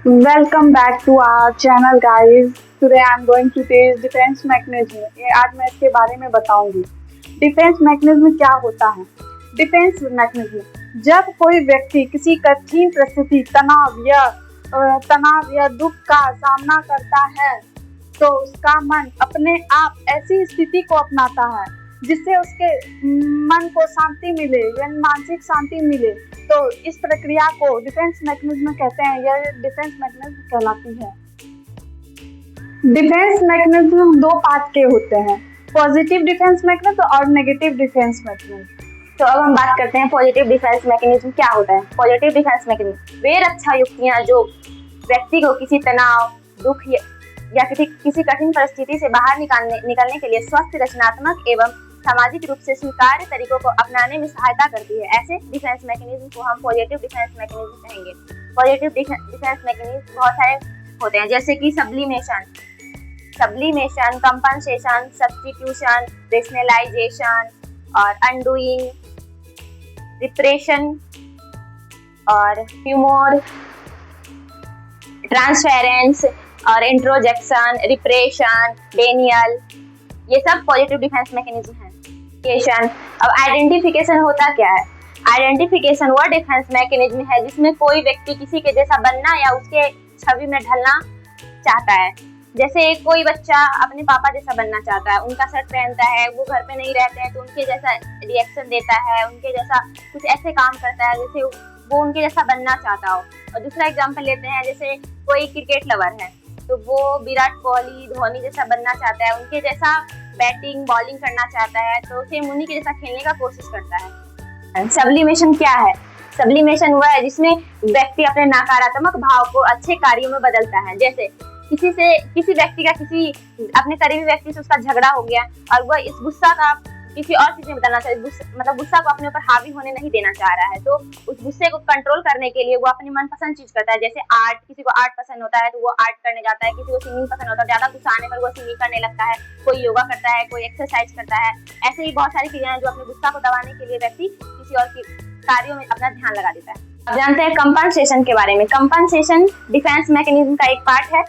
Welcome back to our channel guys. Today I am going to teach defence mechanism. ये आज मैं इसके बारे में बताऊंगी। डिफेंस मैकेनिज्म क्या होता है? डिफेंस मैकेनिज्म जब कोई व्यक्ति किसी कठिन परिस्थिति तनाव या दुख का सामना करता है तो उसका मन अपने आप ऐसी स्थिति को अपनाता है जिससे उसके मन को शांति मिले या मानसिक शांति मिले। तो इस प्रक्रिया को डिफेंस मैकेनिज्म कहते हैं। यह डिफेंस मैकेनिज्म कहलाती है। डिफेंस मैकेनिज्म दो पार्ट के होते हैं, पॉजिटिव डिफेंस मैकेनिज्म और नेगेटिव डिफेंस मैकेनिज्म। तो अब हम बात करते हैं पॉजिटिव डिफेंस मैकेनिज्म क्या होता है। पॉजिटिव डिफेंस मैकेनिज्म वे रक्षा युक्तियां जो व्यक्ति को किसी तनाव, दुख या किसी कठिन परिस्थिति से बाहर निकलने के लिए स्वस्थ, रचनात्मक एवं सामाजिक रूप से स्वीकार्य तरीकों को अपनाने में सहायता करती है। ऐसे डिफेंस मैकेनिज्म को हम पॉजिटिव डिफेंस मैकेनिज्म कहेंगे। पॉजिटिव डिफेंस मैकेनिज्म बहुत सारे होते हैं, जैसे कि सब्लिमेशन, कंपनसेशन, सब्स्टिट्यूशन, रेशनलाइजेशन और अनडूइंग, रिप्रेशन और ह्यूमर, ट्रांसफेरेंस और इंट्रोजेक्शन, रिप्रेशन, डेनियल, ये सब पॉजिटिव डिफेंस मैकेनिज्म हैं। अब आइडेंटिफिकेशन होता क्या है? आइडेंटिफिकेशन वह डिफेंस मैकेनिज्म है जिसमें कोई व्यक्ति किसी के जैसा बनना या उसके छवि में ढलना चाहता है। जैसे कोई बच्चा अपने पापा जैसा बनना चाहता है, उनका शर्ट पहनता है, वो घर पे नहीं रहते हैं तो उनके जैसा रिएक्शन देता है, उनके जैसा कुछ ऐसे काम करता है जैसे वो उनके जैसा बनना चाहता हो। और दूसरा एग्जाम्पल लेते हैं, जैसे कोई क्रिकेट लवर है तो वो विराट कोहली, धोनी जैसा बनना चाहता है, उनके जैसा बैटिंग बॉलिंग करना चाहता है तो सेम उन्हीं के जैसा खेलने का कोशिश करता है। सब्लिमेशन क्या है? सब्लिमेशन वह है जिसमें व्यक्ति अपने नकारात्मक भाव को अच्छे कार्यों में बदलता है। जैसे किसी व्यक्ति का किसी अपने करीबी व्यक्ति से उसका झगड़ा हो गया और वह इस गुस्सा का किसी और चीज में बदलना चाहे, गुस्सा को अपने ऊपर हावी होने नहीं देना चाह रहा है, तो उस गुस्से को कंट्रोल करने के लिए वो अपनी मनपसंद चीज करता है। जैसे आर्ट, किसी को आर्ट पसंद होता है तो वो आर्ट करने जाता है, किसी को सिंगिंग पसंद होता है, ज्यादा गुस्सा आने पर वो सिंगिंग करने लगता है, कोई योगा करता है, कोई एक्सरसाइज करता है। ऐसे ही बहुत सारी चीजें हैं जो अपने गुस्सा को दबाने के लिए व्यक्ति किसी और के कार्यों में अपना ध्यान लगा देता है। अब जानते हैं कंपनसेशन के बारे में। कंपनसेशन डिफेंस मैकेनिज्म का एक पार्ट है।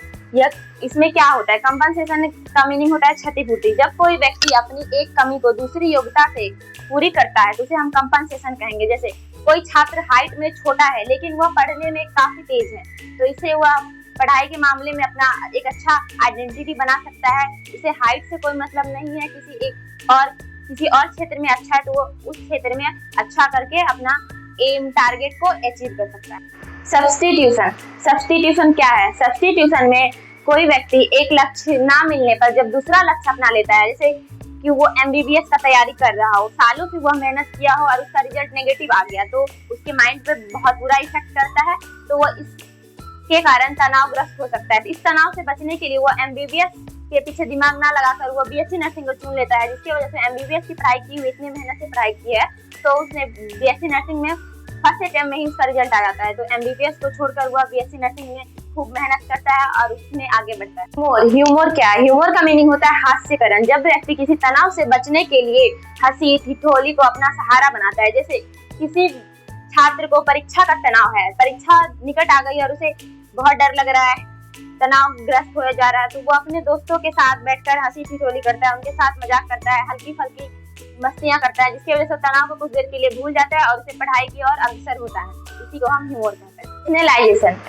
इसमें क्या होता है? कंपनसेशन का मीनिंग होता है क्षतिपूर्ति। जब कोई व्यक्ति अपनी एक कमी को दूसरी योग्यता से पूरी करता है तो उसे हम कंपनसेशन कहेंगे। जैसे कोई छात्र हाइट में छोटा है लेकिन वह पढ़ने में काफी तेज है, तो इसे वह पढ़ाई के मामले में अपना एक अच्छा आइडेंटिटी बना सकता है। इसे हाइट से कोई मतलब नहीं है, किसी और क्षेत्र में अच्छा है तो वो उस क्षेत्र में अच्छा करके अपना एम टारगेट को अचीव कर सकता है। सब्स्टिट्यूशन क्या है? सब्स्टिट्यूशन में कोई व्यक्ति एक लक्ष्य ना मिलने पर जब दूसरा लक्ष्य अपना लेता है, जैसे कि वो MBBS का तैयारी कर रहा हो, सालों से वह मेहनत किया हो और उसका रिजल्ट नेगेटिव आ गया तो उसके माइंड पे बहुत बुरा इफेक्ट करता है, तो वो इसके कारण तनावग्रस्त हो सकता है। तो इस तनाव से बचने के लिए वो MBBS के पीछे दिमाग ना लगाकर वो BSc नर्सिंग को चुन लेता है, जिसकी वजह से MBBS की पढ़ाई की हुई, इतनी मेहनत से पढ़ाई की है तो उसने BSc नर्सिंग में फर्स्ट अटेम्प्ट में ही उसका रिजल्ट आ जाता है। तो MBBS को छोड़कर वह BSc नर्सिंग में खूब मेहनत करता है और उसमें आगे बढ़ता है। ह्यूमर क्या है? ह्यूमर का मीनिंग होता है हास्यकरण। जब व्यक्ति किसी तनाव से बचने के लिए हंसी ठिठोली को अपना सहारा बनाता है। जैसे किसी छात्र को परीक्षा का तनाव है, परीक्षा निकट आ गई और उसे बहुत डर लग रहा है, तनावग्रस्त हो जा रहा है, तो वो अपने दोस्तों के साथ बैठकर हंसी ठिठोली करता है, उनके साथ मजाक करता है, हल्की फल्की मस्तियां करता है, जिसकी वजह से तनाव को कुछ देर के लिए भूल जाता है और उसे पढ़ाई की ओर अग्रसर होता है। इसी को हम ह्यूमर कहते हैं।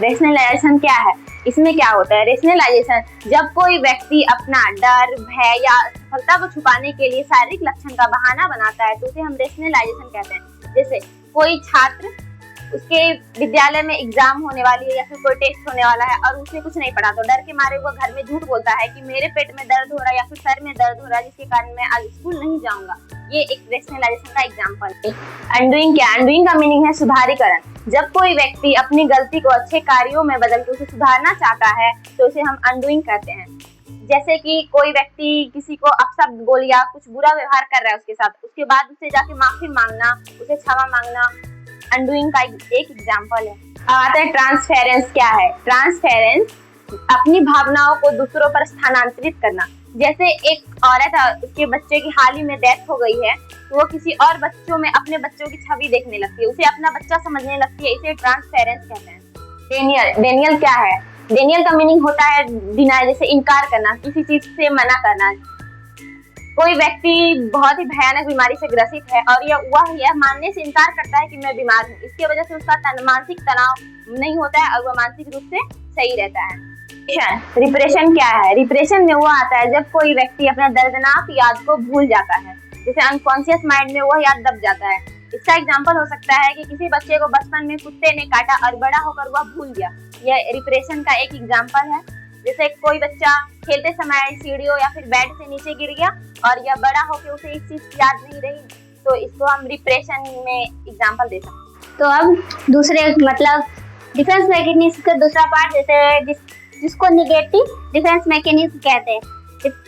रेशनलाइजेशन क्या है? इसमें क्या होता है? रेशनलाइजेशन जब कोई व्यक्ति अपना डर, भय या असफलता को छुपाने के लिए शारीरिक लक्षण का बहाना बनाता है तो उसे हम रेशनलाइजेशन कहते हैं। जैसे कोई छात्र, उसके विद्यालय में एग्जाम होने वाली है या फिर कोई टेस्ट होने वाला है और उसने कुछ नहीं पढ़ा तो डर के मारे वो घर में झूठ बोलता है कि मेरे पेट में दर्द हो रहा है या फिर सर में दर्द हो रहा है जिसके कारण मैं आज स्कूल नहीं जाऊंगा। ये एक रेशनलाइजेशन का एग्जाम्पल है। अनडूइंग क्या? अनडूइंग का मीनिंग है सुधारीकरण। जब कोई व्यक्ति अपनी गलती को अच्छे कार्यों में बदल के उसे सुधारना चाहता है तो उसे हम अनडूइंग कहते हैं। जैसे कि कोई व्यक्ति किसी को अपशब्द बोल या कुछ बुरा व्यवहार कर रहा है उसके साथ, उसके बाद उससे जाके माफी मांगना, उसे क्षमा मांगना अनडूइंग का एक एग्जाम्पल है। आता है ट्रांसफेरेंस क्या है? ट्रांसफेरेंस अपनी भावनाओं को दूसरों पर स्थानांतरित करना। जैसे एक औरत है, उसके बच्चे की हाल ही में डेथ हो गई है तो वो किसी और बच्चों में अपने बच्चों की छवि देखने लगती है, उसे अपना बच्चा समझने लगती है, इसे ट्रांसफेरेंस कहते हैं। डेनियल क्या है? डेनियल का मीनिंग होता है डिनाई, जैसे इनकार करना, किसी चीज से मना करना। कोई व्यक्ति बहुत ही भयानक बीमारी से ग्रसित है और वह यह मानने से इनकार करता है कि मैं बीमार हूँ। इसकी वजह से उसका मानसिक तनाव नहीं होता है और वह मानसिक रूप से सही रहता है। रिप्रेशन क्या है? रिप्रेशन में वो आता है जब कोई व्यक्ति अपना दर्दनाक याद को भूल जाता है, जैसे अनकॉन्शियस माइंड में वह याद दब जाता है। इसका एग्जाम्पल हो सकता है कि किसी बच्चे को बचपन में कुत्ते ने काटा और बड़ा होकर वह भूल गया। यह रिप्रेशन का एक एग्जाम्पल है। जैसे कोई बच्चा खेलते समय सीढ़ियों या फिर बेड से नीचे गिर गया और यह बड़ा होकर उसे इस चीज याद नहीं रही, तो इसको हम रिप्रेशन में एग्जाम्पल दे सकते हैं। तो अब दूसरे मतलब डिफेंस मैकेनिज्म का दूसरा पार्ट, जैसे जिसको निगेटिव डिफेंस मैकेनिज्म कहते हैं।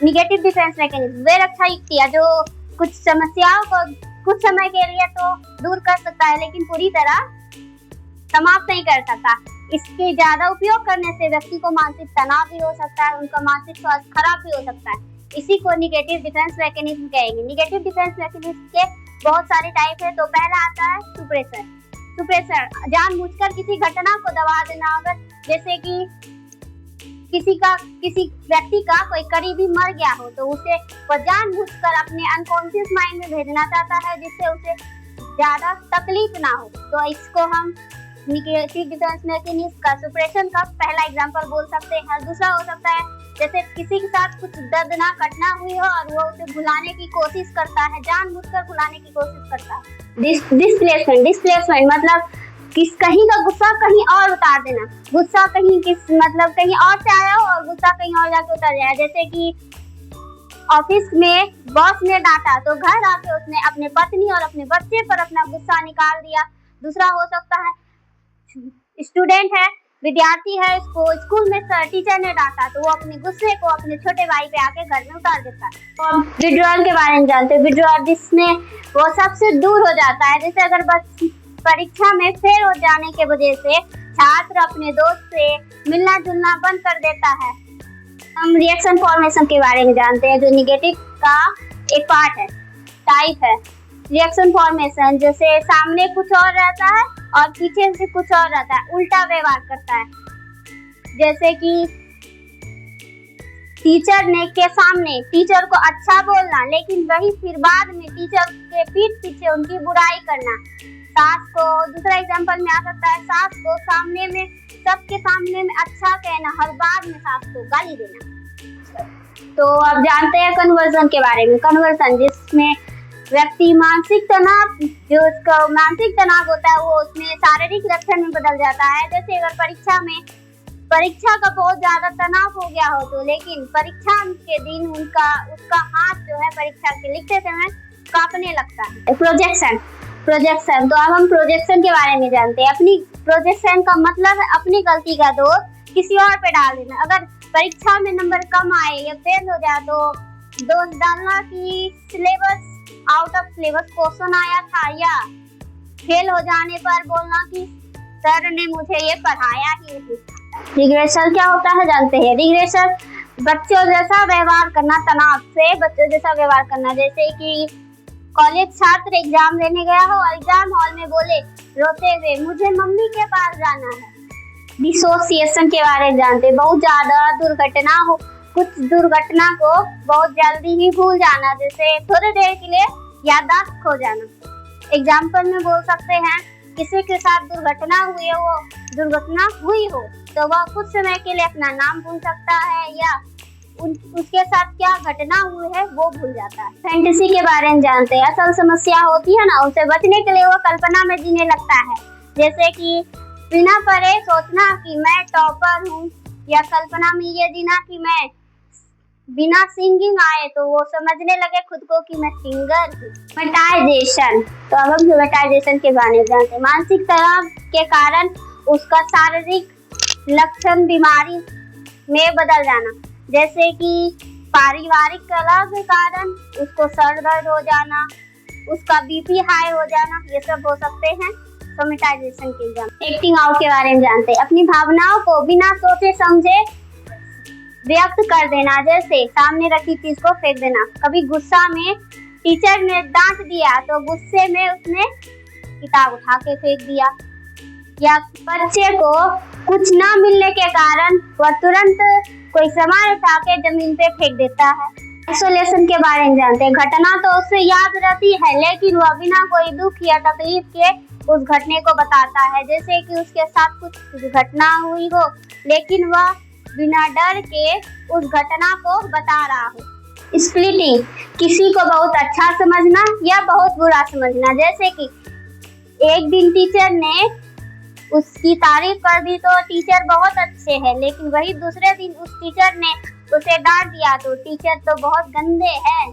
निगेटिव डिफेंस मैकेनिज्म वे रक्षा युक्तियां जो कुछ समस्याओं को कुछ समय के लिए तो दूर कर सकता है लेकिन पूरी तरह समाप्त नहीं कर सकता। इसके ज्यादा उपयोग करने से व्यक्ति को मानसिक तनाव भी हो सकता है, उनका मानसिक स्वास्थ्य खराब भी हो सकता है। इसी को निगेटिव डिफेंस मैकेनिज्म कहेंगे। निगेटिव डिफेंस मैकेनिज्म के बहुत सारे टाइप है। तो पहला आता है सुप्रेसर। सुप्रेसर जानबूझकर किसी घटना को दबा देना। अगर जैसे कि किसी व्यक्ति का कोई करीबी मर गया हो तो उसे वह जानबूझकर अपने अनकॉन्शियस माइंड में भेजना चाहता है जिससे उसे ज्यादा तकलीफ ना हो। तो इसको हम निगेटिव डिफेंस मैकेनिज्म का सुप्रेशन का पहला एग्जांपल बोल सकते हैं। दूसरा हो सकता है जैसे किसी के साथ कुछ दर्दनाक घटना हुई हो और वो उसे भुलाने की कोशिश करता है, जानबूझकर भुलाने की कोशिश करता है। डिस्प्लेसमेंट मतलब कहीं का गुस्सा कहीं और उतार देना। गुस्सा कहीं और से आया हो और गुस्सा कहीं और जाके उतर जाए। जैसे कि ऑफिस में बॉस ने डांटा तो घर आके उसने अपने पत्नी और अपने बच्चे पर अपना गुस्सा निकाल दिया। दूसरा हो सकता है स्टूडेंट है, विद्यार्थी है, इसको स्कूल में टीचर ने डांटा तो वो अपने गुस्से को अपने छोटे भाई पे आके घर में उतार देता है। तो विड्रॉल के बारे में जानते हैं। विड्रॉल जिसमें वो सबसे दूर हो जाता है। जैसे अगर परीक्षा में फेल हो जाने के वजह से छात्र अपने दोस्त से मिलना जुलना बंद कर देता है। हम रिएक्शन फॉर्मेशन के बारे में जानते हैं जो निगेटिव का एक पार्ट है, टाइप है। रिएक्शन फॉर्मेशन जैसे सामने कुछ और रहता है और पीछे से कुछ और रहता है, उल्टा व्यवहार करता है। जैसे कि टीचर ने के सामने टीचर को अच्छा बोलना लेकिन वही फिर बाद में टीचर के पीठ पीछे उनकी बुराई करना। सास को दूसरा एग्जांपल में आ सकता है, सास को सामने में सबके सामने में अच्छा कहना, हर बाद में सास को गाली देना। तो अब जानते हैं कन्वर्जन के बारे में। कन्वर्जन जिसमें व्यक्ति मानसिक तनाव जो उसका मानसिक तनाव होता है वो उसमें शारीरिक लक्षण में बदल जाता है। जैसे अगर परीक्षा का बहुत ज्यादा तनाव हो गया हो तो लेकिन परीक्षा के दिन उसका हाथ जो है परीक्षा के लिखते समय कांपने लगता है। प्रोजेक्शन तो अब हम प्रोजेक्शन के बारे में जानते हैं। अपनी प्रोजेक्शन का मतलब है अपनी गलती का दोष किसी और पे डाल देना। अगर परीक्षा में नंबर कम आए या फेल हो जाए तो दोष डालना कि syllabus out of syllabus question आया था, या फेल हो जाने पर बोलना कि सर ने मुझे ये पढ़ाया ही नहीं। रिग्रेशन क्या होता है जानते हैं। रिग्रेशन बच्चों जैसा व्यवहार करना, तनाव से बच्चों जैसा व्यवहार करना। जैसे कि कॉलेज छात्र एग्जाम देने गया हो और एग्जाम हॉल में बोले रोते हुए मुझे मम्मी के पास जाना है। डिसोसिएशन के बारे में जानते हैं। बहुत ज्यादा दुर्घटना हो, कुछ दुर्घटना को बहुत जल्दी ही भूल जाना, जैसे थोड़ी देर के लिए याददाश्त खो जाना। एग्जाम्पल में बोल सकते हैं किसी के साथ दुर्घटना हुई हो तो वह कुछ समय के लिए अपना नाम भूल सकता है या उसके साथ क्या घटना हुई है वो भूल जाता है। फैंटेसी के बारे में जानते हैं। असल समस्या होती है ना, उससे बचने के लिए वो कल्पना में जीने लगता है। जैसे कि बिना पढ़े सोचना कि मैं टॉपर हूँ, या कल्पना में ये जीना कि मैं बिना सिंगिंग आए तो वो समझने लगे खुद को कि मैं सिंगर हूँ। ह्यूमैटाइजेशन तो अब हम ह्यूमैटाइजेशन के बारे में जानते हैं। मानसिक तनाव के कारण उसका शारीरिक लक्षण बीमारी में बदल जाना। जैसे कि पारिवारिक कलह के कारण उसको सर दर्द हो जाना, उसका बीपी हाई हो जाना, ये सब हो सकते हैं सोमेटाइजेशन के एग्जाम। एक्टिंग आउट के बारे में जानते हैं। अपनी भावनाओं को बिना सोचे समझे व्यक्त कर देना, जैसे सामने रखी चीज को फेंक देना। कभी गुस्सा में टीचर ने डांट दिया तो गुस्से में उसने किताब उठा के फेंक दिया। या बच्चे को कुछ ना मिलने के कारण वह तुरंत कोई सामान उठा के जमीन पे फेंक देता है। आइसोलेशन के बारे में जानते हैं। घटना तो उसे याद रहती है लेकिन वह बिना कोई दुख या तकलीफ के उस घटने को बताता है, जैसे कि उसके साथ कुछ घटना हुई हो लेकिन वह बिना डर के उस घटना को बता रहा हो। स्प्लिटिंग, किसी को बहुत अच्छा समझना या बहुत बुरा समझना, जैसे कि एक दिन टीचर ने उसकी तारीफ कर दी तो टीचर बहुत अच्छे हैं, लेकिन वही दूसरे दिन उस टीचर ने उसे डांट दिया तो टीचर तो बहुत गंदे हैं।